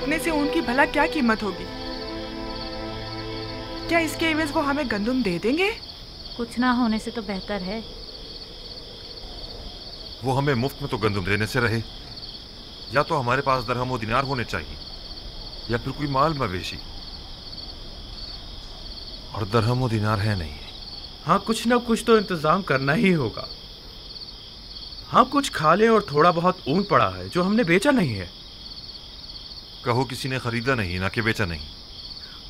इतने से ऊन की भला क्या कीमत होगी? क्या इसके एवज वो हमें गंदुम दे देंगे? कुछ ना होने से तो बेहतर है। वो हमें मुफ्त में तो गंदुम देने से रहे, या तो हमारे पास दरहम व दिनार होने चाहिए या फिर कोई माल मवेशी, और दरहम व दिनार है नहीं। हाँ, कुछ ना कुछ तो इंतजाम करना ही होगा। हाँ, कुछ खा लें, और थोड़ा बहुत ऊन पड़ा है जो हमने बेचा नहीं है। कहो किसी ने खरीदा नहीं, ना कि बेचा नहीं।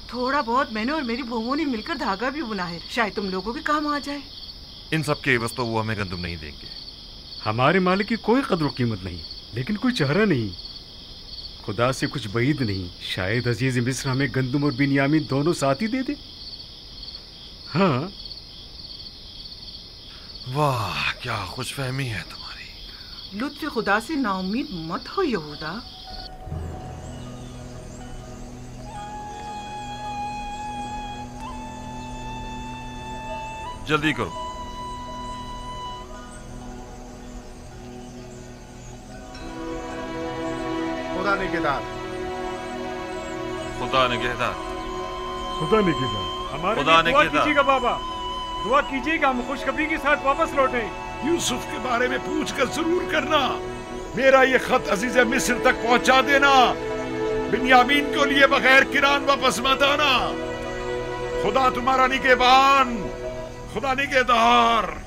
थोड़ा बहुत मैंने और मेरी बहुओं ने मिलकर धागा भी बुना है, शायद तुम लोगों के काम आ जाए। इन सब के एवज तो वो हमें गंदुम नहीं देंगे। हमारे मालिक की कोई कदर कीमत नहीं, लेकिन कोई चेहरा नहीं, खुदा से कुछ बईद नहीं। शायद अजीज मिस्र हमें गंदुम और बिन्यामीन दोनों साथ ही दे दे। हाँ। वाह, क्या खुशफहमी है तुम्हारी। लुत्फ खुदा से नाउम्मीद मत हो यहूदा। जल्दी करो। खुदा निगहदार। खुदा निगहदार। खुदा निगहदार। हमारे खुदा लिए दुआ निगहदार। कीजिएगा बाबा, दुआ कीजिएगा हम खुशखबरी के साथ वापस लौटें। यूसुफ के बारे में पूछकर जरूर करना। मेरा ये खत अजीज मिस्र तक पहुंचा देना। बिन्यामीन को लिए बगैर किरान वापस मत आना। खुदा तुम्हारा निगहबान, खुदा निगहदार।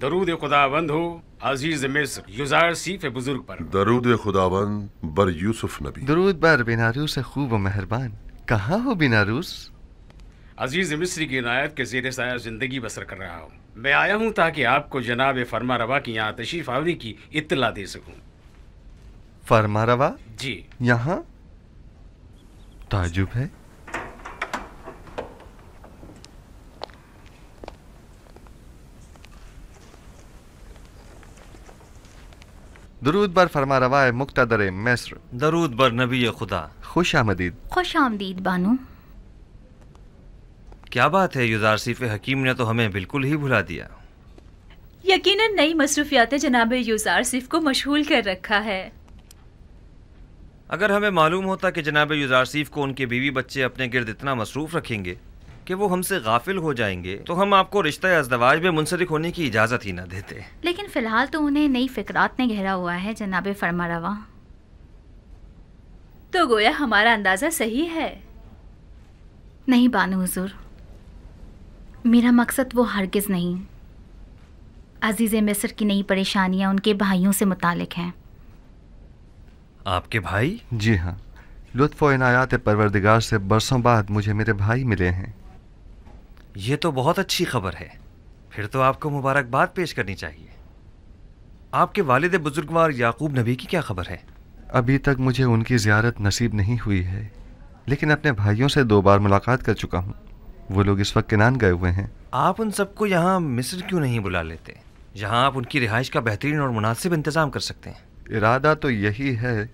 दरूद खुदावंद हो अजीज मिस्र युजार सीफ बुजुर्ग पर। दरूद खुदावंद बर यूसुफ नबी। दरूद बर बिनारूस खूब व मेहरबान। कहाँ हो बिनारूस? अजीज मिस्र की इनायत के ज़ेर साया जिंदगी बसर कर रहा हूँ। मैं आया हूँ ताकि आपको जनाब फरमा रवा की यहाँ तशरीफ आवरी की इत्तला दे सकूँ। फरमा रवा? जी। यहाँ? ताजुब है। दरूद बर फरमा रवाए मुक्तदर मिस्र। दरूद बर नबी खुदा। खुश आमदीद। खुश आमदीद बानू। क्या बात है, युजारसीफ हकीम ने तो हमें बिल्कुल ही भुला दिया। यकीनन नई मसरूफियात जनाब युजारसीफ को मशगूल कर रखा है। अगर हमें मालूम होता कि जनाब युजारसीफ को उनके बीवी बच्चे अपने गिर्द इतना मसरूफ़ रखेंगे कि वो हमसे गाफिल हो जाएंगे, तो हम आपको रिश्ता अज़दवाज में मुंसलिक होने की इजाज़त ही न देते। लेकिन फ़िलहाल तो उन्हें नई फ़िक्रात ने घेरा हुआ है जनाब फरमा रवा। तो गोया हमारा अंदाज़ा सही है। नहीं बानो हुजूर, मेरा मकसद वो हरगिज़ नहीं। अजीज़ मिस्र की नई परेशानियाँ उनके भाइयों से मुतालिक हैं। आपके भाई? जी हाँ, लुत्फ़ व इनायात परवरदिगार से बरसों बाद मुझे मेरे भाई मिले हैं। ये तो बहुत अच्छी खबर है। फिर तो आपको मुबारकबाद पेश करनी चाहिए। आपके वालिद बुजुर्गवार याकूब नबी की क्या खबर है? अभी तक मुझे उनकी ज़ियारत नसीब नहीं हुई है, लेकिन अपने भाइयों से 2 बार मुलाकात कर चुका हूँ। वो लोग इस वक्त किनान गए हुए हैं। आप उन सबको यहाँ मिस्र क्यों नहीं बुला लेते? यहाँ आप उनकी रिहाइश का बेहतरीन और मुनासिब इंतज़ाम कर सकते हैं। इरादा तो यही है,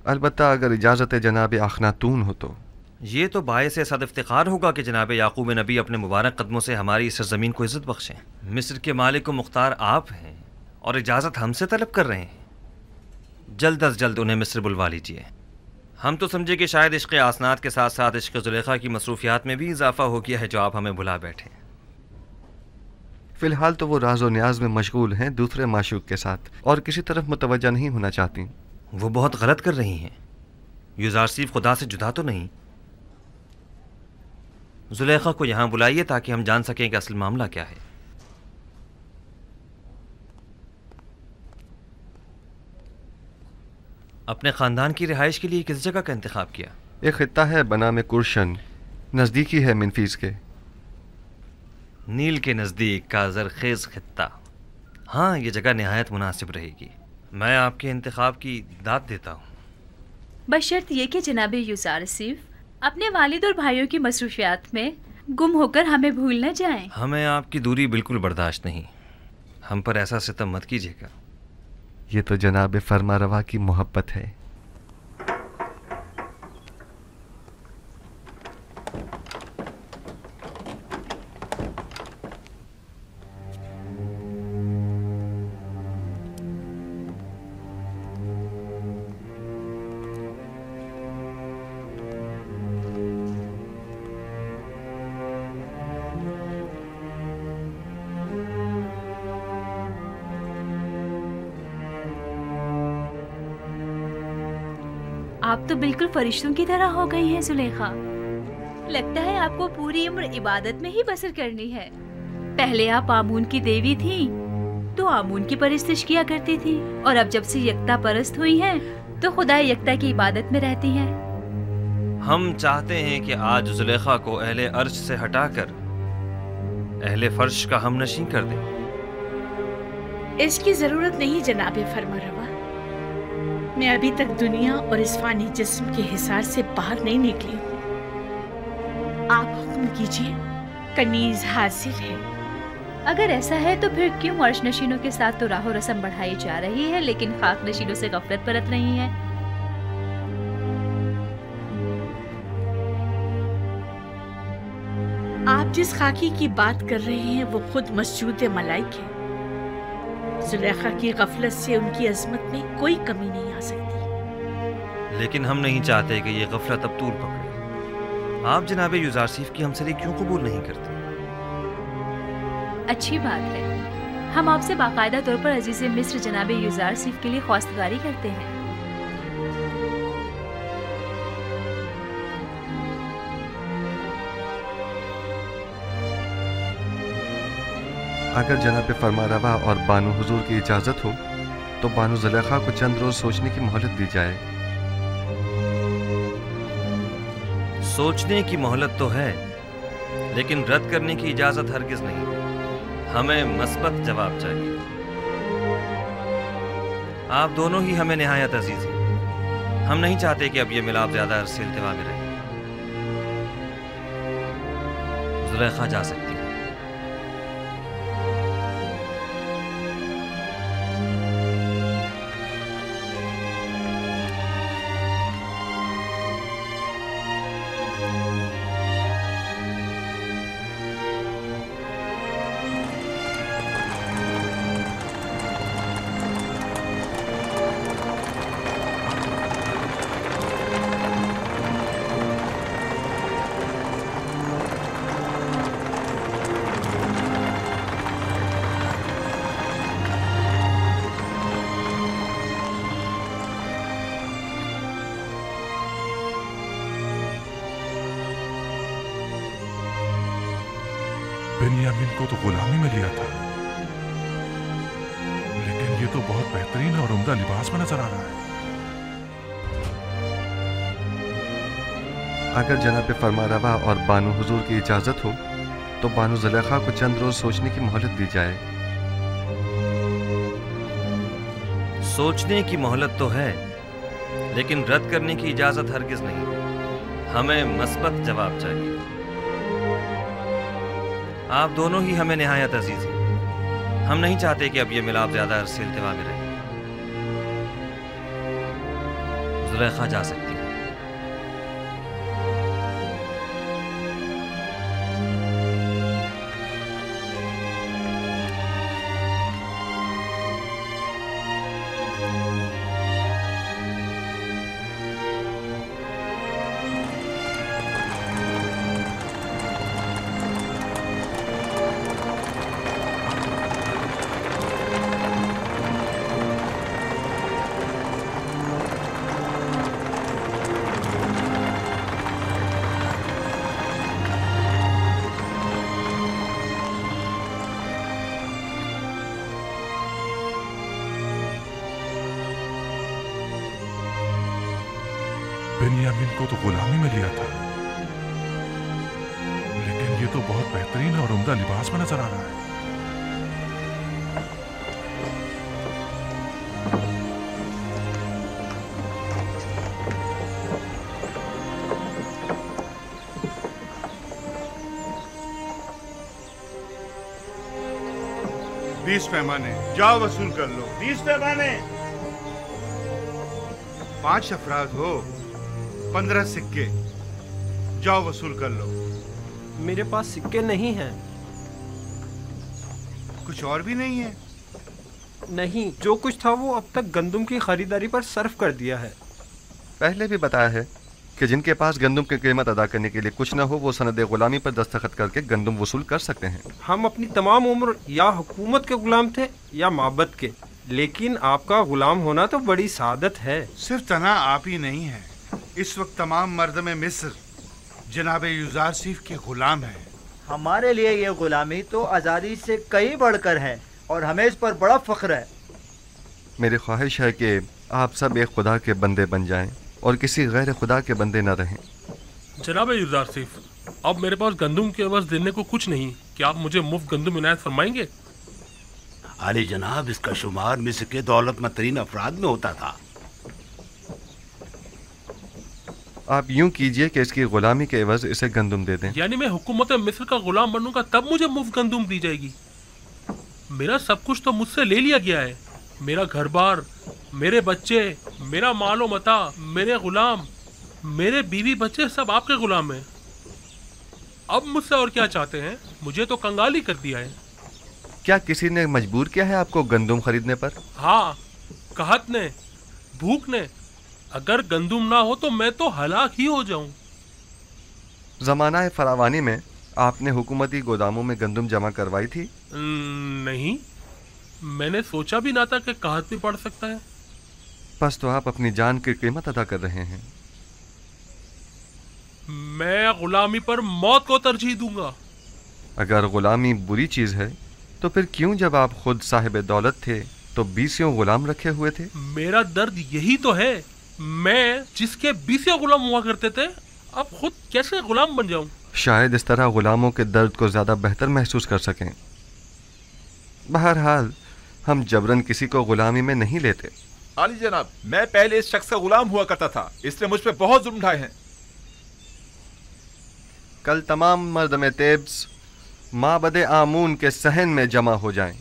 अलबत्ता अगर इजाज़त जनाब अखनातून हो तो। ये तो बायस सद इफ्तिखार होगा कि जनाब याकूब नबी अपने मुबारक कदमों से हमारी इस सरज़मीन को इज़्ज़त बख्शें। मिस्र के मालिक व मुख्तार आप हैं और इजाज़त हमसे तलब कर रहे हैं। जल्द अज जल्द उन्हें मिस्र बुलवा लीजिए। हम तो समझे कि शायद इश्क़ आसनात के साथ साथ इश्क़ ज़ुलेखा की मसरूफियात में भी इजाफ़ा हो गया है जो आप हमें भुला बैठे। फ़िलहाल तो वो राज़ व न्याज़ में मशगूल हैं दूसरे माशूक के साथ, और किसी तरफ मुतवज्जा नहीं होना चाहती। वो बहुत गलत कर रही हैं। युजारसीफ खुदा से जुदा तो नहीं। ज़ुलेखा को यहाँ बुलाइए ताकि हम जान सकें कि असल मामला क्या है। अपने ख़ानदान की रिहाइश के लिए किस जगह का इंतखाब किया? एक खित्ता है बना में कुर्शन, नज़दीकी है मिनफीस के। नील के नज़दीक का ज़रखेज़ खित्ता। हाँ, ये जगह नहायत मुनासिब रहेगी। मैं आपके इंतखाब की दाद देता हूँ, बशर्त ये कि जनाब यूसार सिफ अपने वालिद और भाइयों की मसरूफियात में गुम होकर हमें भूल न जाएं। हमें आपकी दूरी बिल्कुल बर्दाश्त नहीं, हम पर ऐसा सितम मत कीजिएगा। ये तो जनाब फरमारवा की मोहब्बत है। आप तो बिल्कुल फरिश्तों की तरह हो गई हैं जुलेखा। लगता है आपको पूरी उम्र इबादत में ही बसर करनी है। पहले आप आमून की देवी थी तो आमून की परस्तिश किया करती थी, और अब जब से यकता परस्त हुई हैं तो खुदा यकता की इबादत में रहती हैं। हम चाहते हैं कि आज जुलेखा को अहले अर्श से हटाकर अहले फर्श का हमनशीं कर दें। इसकी जरूरत नहीं जनाब फरमारवा। मैं अभी तक दुनिया और इस फानी जिस्म के हिसार से बाहर नहीं निकली हूँ। आप हुक्म कीजिए, कनीज हासिल है। अगर ऐसा है तो फिर क्यों अर्श नशीनों के साथ तो राहो रस्म बढ़ाई जा रही है, लेकिन खाक नशीनों से गफलत बरत रही है? आप जिस खाकी की बात कर रहे हैं वो खुद मस्जूद मलाइक है। जुलेखा की गफलत से उनकी अजमत में कोई कमी नहीं आ सकती। लेकिन हम नहीं चाहते कि ये गफलत अब तूल पकड़े। आप जनाब यूजारसीफ की हमसरी क्यों कबूल नहीं करते? अच्छी बात है, हम आपसे बाकायदा तौर पर अजीज मिस्र जनाब यूजारसीफ के लिए ख्वास्तगारी करते हैं। अगर जनाब फरमारवा और बानो हुजूर की इजाज़त हो तो बानो जुलेखा को चंद रोज सोचने की मोहलत दी जाए। सोचने की मोहलत तो है, लेकिन रद्द करने की इजाजत हरगिज नहीं। हमें मस्बत जवाब चाहिए। आप दोनों ही हमें निहायत अजीज हैं। हम नहीं चाहते कि अब ये मिलाप ज्यादा अरसे इल्तिवा में रहे। जुलेखा जा सकती है। बेनियामीन को तो गुलामी में लिया था, लेकिन ये तो बहुत बेहतरीन और उम्दा लिबास में नजर आ रहा है। अगर जनाब फरमारवा और बानो हुजूर की इजाज़त हो तो बानो जुलेखा को चंद रोज सोचने की मोहलत दी जाए। सोचने की मोहलत तो है, लेकिन रद्द करने की इजाजत हरगिज नहीं। हमें मस्बत जवाब चाहिए। आप दोनों ही हमें निहायत अजीज हैं। हम नहीं चाहते कि अब ये मिलाप ज्यादा अरसे इल्तिवा में रहे। जुलेखा जा सकती है। बेनियामीन को तो गुलामी में लिया था, लेकिन ये तो बहुत बेहतरीन और उम्दा लिबास में नजर आ रहा है। 20 पैमाने, जाओ वसूल कर लो। 20 पैमाने। 5 अफराद हो, 15 सिक्के, जाओ वसूल कर लो। मेरे पास सिक्के नहीं हैं। कुछ और भी नहीं है? नहीं, जो कुछ था वो अब तक गंदुम की खरीदारी पर सर्फ कर दिया है। पहले भी बताया है कि जिनके पास गंदुम की कीमत अदा करने के लिए कुछ न हो वो सनद गुलामी पर दस्तखत करके गंदुम वसूल कर सकते हैं। हम अपनी तमाम उम्र या हुकूमत के गुलाम थे या माबद के, लेकिन आपका गुलाम होना तो बड़ी सादत है। सिर्फ तना आप ही नहीं है, इस वक्त तमाम मर्द में मिस्र जनाब यूजारसीफ के गुलाम है। हमारे लिए ये गुलामी तो आज़ादी से कई बढ़कर है और हमें इस पर बड़ा फख्र है। मेरी ख्वाहिश है कि आप सब एक खुदा के बंदे बन जाएं और किसी गैर खुदा के बंदे न रहें। जनाब यूजारसीफ, अब मेरे पास गंदुम के एवज देने को कुछ नहीं, क्या आप मुझे मुफ्त गंदुम इनायत फरमाएंगे? आली जनाब, इसका शुमार मिस्र के दौलतमंद तरीन अफराद में होता था। आप यूं कीजिए कि इसकी गुलामी के एवज इसे गंदुम दे दें। यानी मैं हुकूमत मिस्र का गुलाम बनूंगा तब मुझे मुफ्त गंदुम दी जाएगी? मेरा सब कुछ तो मुझसे ले लिया गया है, मेरा घर बार, मेरे बच्चे, मेरा मालो मता, मेरे गुलाम, मेरे बीवी बच्चे सब आपके गुलाम हैं। अब मुझसे और क्या चाहते हैं? मुझे तो कंगाली कर दिया है। क्या किसी ने मजबूर किया है आपको गंदुम खरीदने पर? हाँ, कहत ने, भूख ने। अगर गंदुम ना हो तो मैं तो हलाक ही हो जाऊं। जमाना फरावानी में आपने हुकूमती गोदामों में गंदुम जमा करवाई थी? नहीं, मैंने सोचा भी ना था कि कहत भी पड़ सकता है। बस तो आप अपनी जान की कीमत अदा कर रहे हैं। मैं गुलामी पर मौत को तरजीह दूंगा। अगर गुलामी बुरी चीज है तो फिर क्यों जब आप खुद साहिब दौलत थे तो 20 गुलाम रखे हुए थे? मेरा दर्द यही तो है, मैं जिसके 20 गुलाम हुआ करते थे अब खुद कैसे गुलाम बन जाऊं? शायद इस तरह गुलामों के दर्द को ज्यादा बेहतर महसूस कर सकें। बहरहाल हम जबरन किसी को गुलामी में नहीं लेते। आली जनाब, मैं पहले इस शख्स का गुलाम हुआ करता था, इसने मुझ पे बहुत जुल्म ढाए हैं। कल तमाम मर्द में तेब्स माबद आमून के सहन में जमा हो जाएं।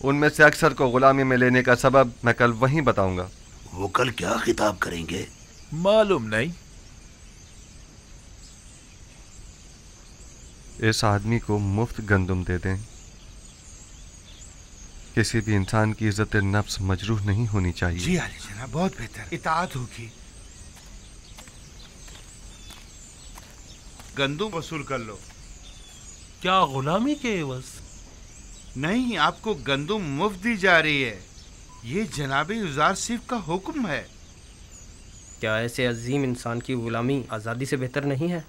उनमें से अक्सर को गुलामी में लेने का सबब मैं कल वहीं बताऊंगा। वो कल क्या खिताब करेंगे? मालूम नहीं। इस आदमी को मुफ्त गंदुम दे दें। किसी भी इंसान की इज्जत नफ्स मजरूह नहीं होनी चाहिए। जी आली जनाब, बहुत बेहतर, इताअत होगी। गंदुम वसूल कर लो। क्या गुलामी के एवज? नहीं, आपको गंदुम मुफ्त दी जा रही है। ये जनाब यूजारसीफ का हुक्म है। क्या ऐसे अजीम इंसान की गुलामी आज़ादी से बेहतर नहीं है?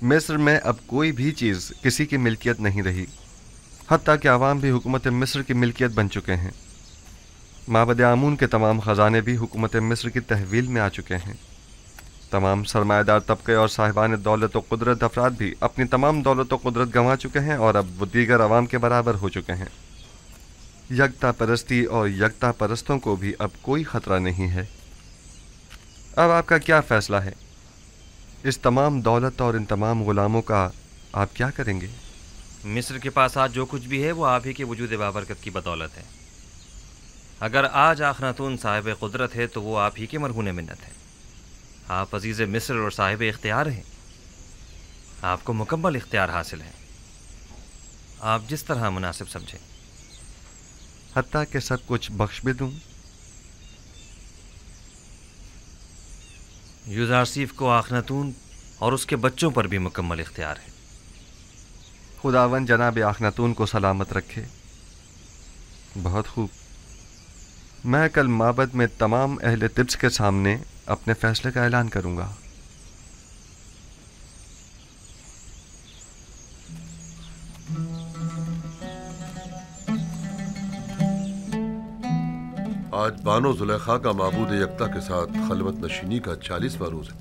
मिस्र में अब कोई भी चीज़ किसी की मिल्कियत नहीं रही, हत्ता कि आवाम भी हुकूमत मिस्र की मिल्कियत बन चुके हैं। माबद आमून के तमाम ख़जाने भी हुकूमत मिस्र की तहवील में आ चुके हैं। तमाम सरमाएदार तबके और साहिबान दौलत व कुदरत अफराद भी अपनी तमाम दौलत व कुदरत गंवा चुके हैं और अब वो दीगर अवाम के बराबर हो चुके हैं। यकता परस्ती और यकता परस्तों को भी अब कोई ख़तरा नहीं है। अब आपका क्या फ़ैसला है? इस तमाम दौलत और इन तमाम ग़ुलामों का आप क्या करेंगे? मिस्र के पास आज जो कुछ भी है वो आप ही के वजूद बाबरकत की बदौलत है। अगर आज आखनातून साहिब कुदरत है तो वो आप ही के मरहून मिन्नत है। आप अजीज़ मिस्र और साहिब इख्तियार हैं, आपको मुकम्मल इख्तियार हासिल है, आप जिस तरह मुनासिब समझें। हत्ता कि सब कुछ बख्श भी दूं। यूज़ारसीफ को आखनातून और उसके बच्चों पर भी मुकम्मल इख्तियार है। खुदावन जनाब आखनातून को सलामत रखे। बहुत खूब। मैं कल माबद में तमाम अहले तिब्स के सामने अपने फैसले का ऐलान करूंगा। आज बानो जुलेखा का माबूद यक्ता के साथ खलवत नशीनी का 40वां रोज है।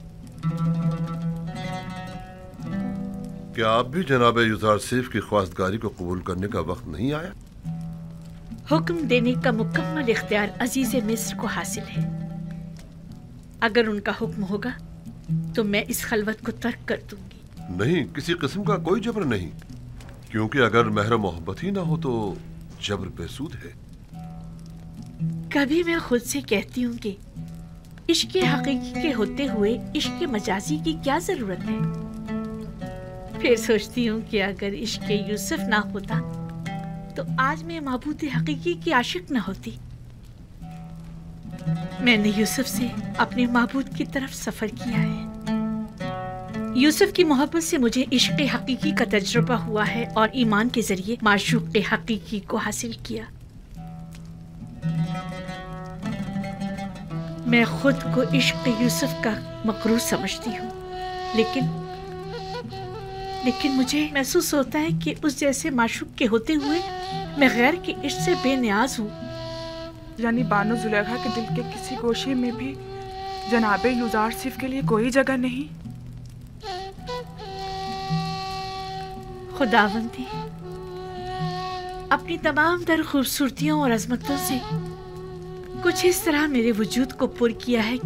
क्या आप भी जनाब यूज़ारसीफ की ख्वास्तगारी को कबूल करने का वक्त नहीं आया? हुक्म देने का मुकम्मल इख्तियार अजीज मिस्र को हासिल है। अगर उनका हुक्म होगा तो मैं इस खलवत को तर्क कर दूंगी। नहीं, किसी किस्म का कोई जबर नहीं, क्योंकि अगर महर मोहब्बत ही ना हो तो जबर बेसूद है। कभी मैं खुद से कहती हूँ कि इश्क हकीकी के होते हुए इश्क मजाजी की क्या जरूरत है। फिर सोचती हूँ कि अगर इश्क यूसुफ ना होता तो आज मैं महबूद हकीकी की आशिक न होती। मैंने यूसुफ से अपने महबूद की तरफ सफर किया है। यूसुफ की मोहब्बत से मुझे इश्क हकीकी का तजुर्बा हुआ है और ईमान के जरिए माशूक हकीकी को हासिल किया। मैं खुद को इश्क यूसुफ का मकरूर समझती हूँ, लेकिन मुझे महसूस होता है कि उस जैसे माशूक के होते हुए मैं गैर के इश्क से बेनियाज हूँ। यानी बानो जुलेखा के दिल के किसी गोशे में भी जनाबे यूज़ारसीफ के लिए कोई जगह नहीं। खुदावंदी अपनी तमाम तर खूबसूरतियों और अजमतों से कुछ इस तरह मेरे वजूद को पुर किया है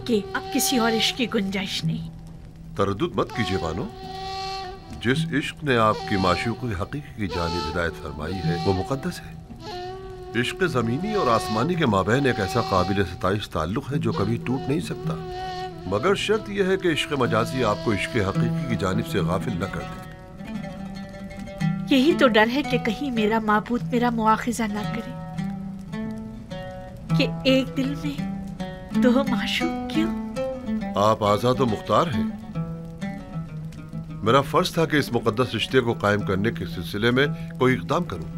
कि अब किसी और इश्क की गुंजाइश नहीं। तरद्दुद मत कीजिए बानो, जिस इश्क ने आपकी माशूक़ी हकीकी की जानिब हिदायत फरमाई है वो मुक़द्दस है। इश्क ज़मीनी और आसमानी के माबैन एक ऐसा काबिल सताइश ताल्लुक़ है जो कभी टूट नहीं सकता, मगर शर्त यह है कि इश्क मजाजी आपको इश्क हकीकी की जानिब से गाफिल न कर दे। यही तो डर है कि कहीं मेरा माबूद मेरा मुआखिज़ा न करे कि एक दिल में दो माशूक क्यों। आप आज़ाद और मुख्तार हैं। मेरा फर्ज था कि इस मुकद्दस रिश्ते को कायम करने के सिलसिले में कोई इक़दाम करूं।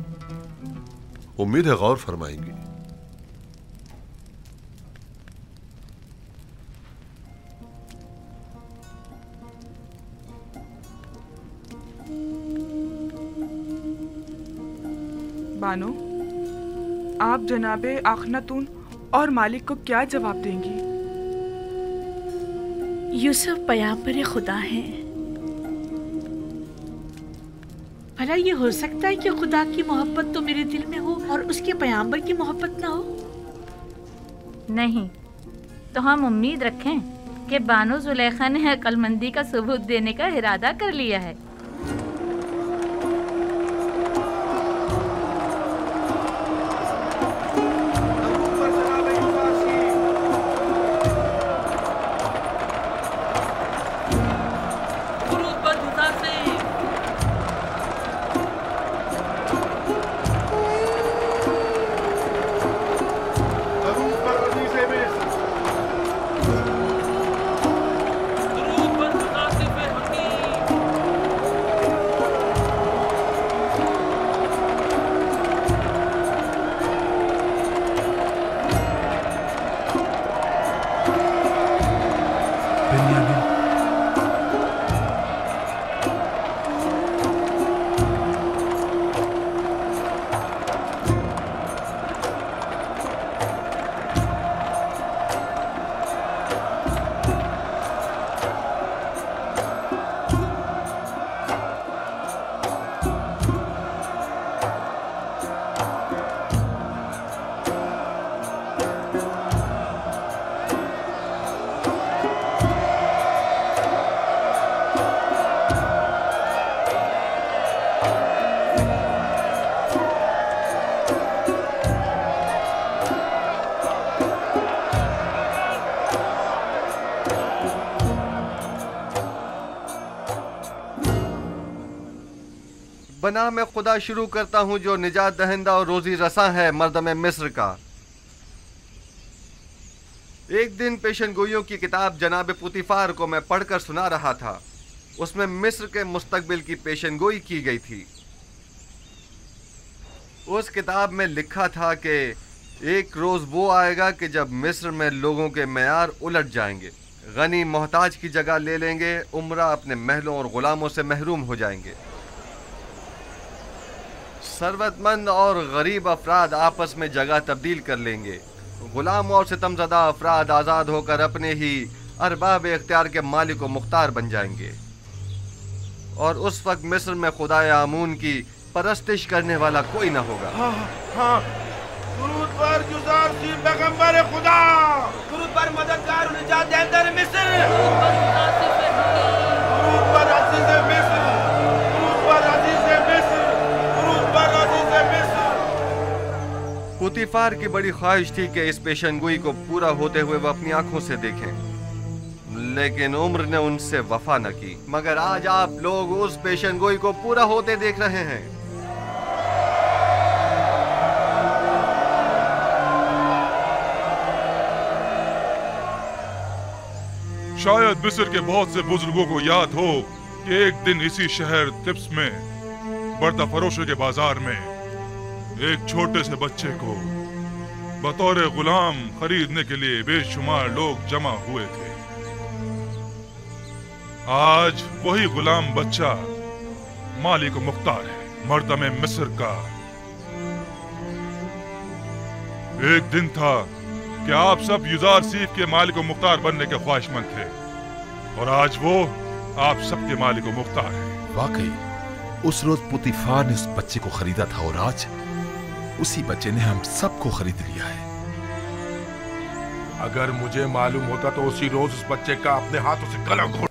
उम्मीद है गौर फरमाएंगी। बानो, आप जनाबे आखनातून और मालिक को क्या जवाब देंगी? यूसुफ पैगंबर खुदा हैं। भला ये हो सकता है कि खुदा की मोहब्बत तो मेरे दिल में हो और उसके पैगंबर की मोहब्बत ना हो? नहीं, तो हम उम्मीद रखें कि बानो जुलेखा ने अक्लमंदी का सबूत देने का इरादा कर लिया है। बना मैं खुदा शुरू करता हूँ जो निजात दहिंदा और रोजी रसा है मर्दम मिस्र का। एक दिन पेशन गोइयों की किताब जनाब पुतिफार को मैं पढ़कर सुना रहा था। उसमें मिस्र के मुस्तकबिल की पेशन गोई की गई थी। उस किताब में लिखा था कि एक रोज़ वो आएगा कि जब मिस्र में लोगों के मेयार उलट जाएंगे, गनी मोहताज की जगह ले लेंगे, उमरा अपने महलों और गुलामों से महरूम हो जाएंगे। सरवतमंद और गरीब अफराद आपस में जगह तब्दील कर लेंगे। गुलाम और सितमज़दा अफराद आज़ाद होकर अपने ही अरबाब इख्तियार के मालिक व मुख्तार बन जाएंगे। और उस वक्त मिस्र में खुदा आमून की परस्तिश करने वाला कोई न होगा। हाँ, दुरूद पर जुज़ार सी पैगंबर खुदा, दुरूद पर मददगार और निजात दहिंदा मिस्र, दुरूद पर अज़ीज़ मिस्र, दुरूद पर अज़ीज़ मिस्र, दुरूद पर अज़ीज़ मिस्र। पुतिफार की बड़ी ख्वाहिश थी कि इस पेशनगोई को पूरा होते हुए वह अपनी आंखों से देखें, लेकिन उम्र ने उनसे वफा न की। मगर आज आप लोग उस पेशनगोई को पूरा होते देख रहे हैं। शायद मिस्र के बहुत से बुजुर्गों को याद हो कि एक दिन इसी शहर तिब्स में बर्ता फरोशों के बाजार में एक छोटे से बच्चे को बतौर गुलाम खरीदने के लिए बेशुमार लोग जमा हुए थे। आज वही गुलाम बच्चा मालिक मुख्तार है, मर्दम मिस्र का। एक दिन था कि आप सब युजार सीफ के मालिक व मुख्तार बनने के ख्वाहिशमंद थे, और आज वो आप सबके मालिक व मुख्तार है। वाकई उस रोज पुतिफार ने उस बच्चे को खरीदा था, और आज उसी बच्चे ने हम सबको खरीद लिया है। अगर मुझे मालूम होता तो उसी रोज उस बच्चे का अपने हाथों से गला घोट